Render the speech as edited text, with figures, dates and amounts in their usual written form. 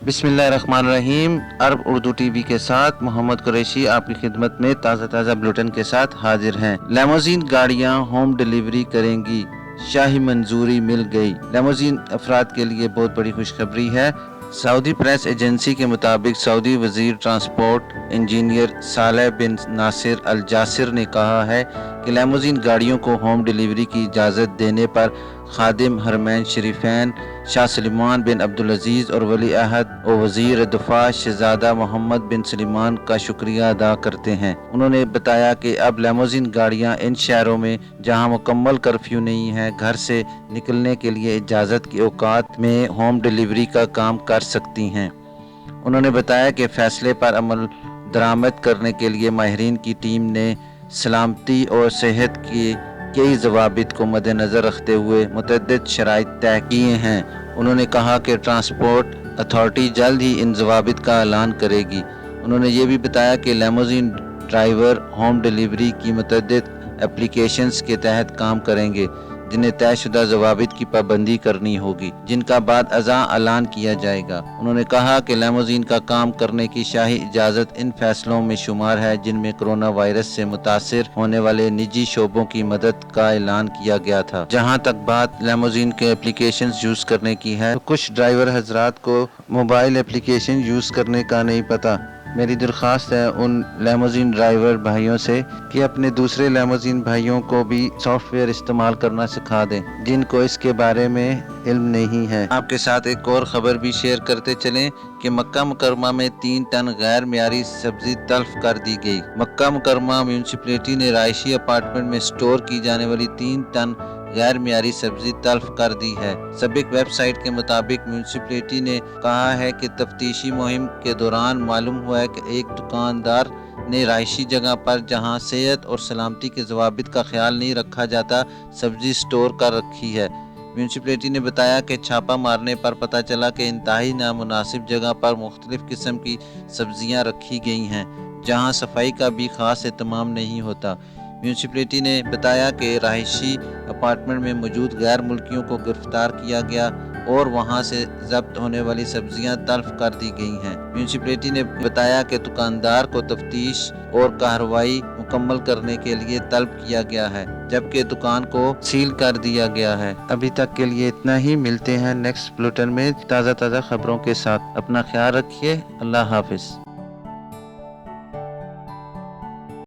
बिस्मिल्लाहिर्रहमानिर्रहीम। अरब उर्दू टीवी के साथ मोहम्मद कुरैशी आपकी खिदमत में ताज़ा बुलेटिन के साथ हाजिर हैं। लेमोजीन गाड़ियां होम डिलीवरी करेंगी, शाही मंजूरी मिल गई। लेमोजीन अफराद के लिए बहुत बड़ी खुशखबरी है। सऊदी प्रेस एजेंसी के मुताबिक सऊदी वजीर ट्रांसपोर्ट इंजीनियर सालेह बिन नासिर अल जासिर ने कहा है कि लेमोजीन गाड़ियों को होम डिलीवरी की इजाज़त देने पर खादिम हरमैन शरीफैन शाह सलमान बिन अब्दुल अजीज़ और वली अहद और वज़ीर दफ़ा शहज़ादा मोहम्मद बिन सलमान का शुक्रिया अदा करते हैं। उन्होंने बताया कि अब लेमोजीन गाड़ियां इन शहरों में जहां मुकम्मल कर्फ्यू नहीं है, घर से निकलने के लिए इजाज़त के औकात में होम डिलीवरी का काम कर सकती हैं। उन्होंने बताया कि फैसले पर अमल दरामद करने के लिए माहिरीन की टीम ने सलामती और सेहत की कई ज़वाबित को मद्देनज़र रखते हुए मुतअद्दिद शराइत तय किए हैं। उन्होंने कहा कि ट्रांसपोर्ट अथॉरिटी जल्द ही इन ज़वाबित का ऐलान करेगी। उन्होंने ये भी बताया कि लेमोजीन ड्राइवर होम डिलीवरी की मुतअद्दिद एप्लीकेशंस के तहत काम करेंगे, जिन्हें तयशुदा ज़वाबित की पाबंदी करनी होगी, जिनका बाद अज़ां ऐलान किया जाएगा। उन्होंने कहा कि लेमोजीन का काम करने की शाही इजाज़त इन फैसलों में शुमार है जिनमें कोरोना वायरस से मुतासिर होने वाले निजी शोबों की मदद का ऐलान किया गया था। जहां तक बात लेमोजीन के एप्लीकेशन यूज़ करने की है, तो कुछ ड्राइवर हजरात को मोबाइल एप्लीकेशन यूज़ करने का नहीं पता। मेरी दरख्वास्त है उन लेमोजीन ड्राइवर भाइयों से कि अपने दूसरे लेमोजीन भाइयों को भी सॉफ्टवेयर इस्तेमाल करना सिखा दें जिनको इसके बारे में इल्म नहीं है। आपके साथ एक और खबर भी शेयर करते चलें कि मक्का मुकरमा में 3 टन गैर मियारी सब्जी तल्फ कर दी गई। मक्का मुकरमा म्यूनसिपलिटी ने रायशी अपार्टमेंट में स्टोर की जाने वाली 3 टन गैर मियारी सब्जी तल्फ कर दी है। सबिक वेबसाइट के मुताबिक म्यूनसिपलिटी ने कहा है कि तफ्तीशी मुहिम के दौरान मालूम हुआ है कि एक दुकानदार ने रायशी जगह पर जहां सेहत और सलामती के ज़वाबित का ख्याल नहीं रखा जाता, सब्जी स्टोर कर रखी है। म्यूनसिपलिटी ने बताया कि छापा मारने पर पता चला कि इंतहाई नामुनासिब जगह पर मुख्तलिफ किस्म की सब्जियां रखी गई हैं, जहां सफाई का भी खास एहतमाम नहीं होता। म्यूनसिपलिटी ने बताया कि रहायशी अपार्टमेंट में मौजूद गैर मुल्कियों को गिरफ्तार किया गया और वहां से जब्त होने वाली सब्जियां तल्फ कर दी गई हैं। म्यूनसिपलिटी ने बताया कि दुकानदार को तफ्तीश और कार्रवाई मुकम्मल करने के लिए तलब किया गया है, जबकि दुकान को सील कर दिया गया है। अभी तक के लिए इतना ही। मिलते हैं नेक्स्ट बुलेटिन में ताज़ा खबरों के साथ। अपना ख्याल रखिए। अल्लाह हाफिज।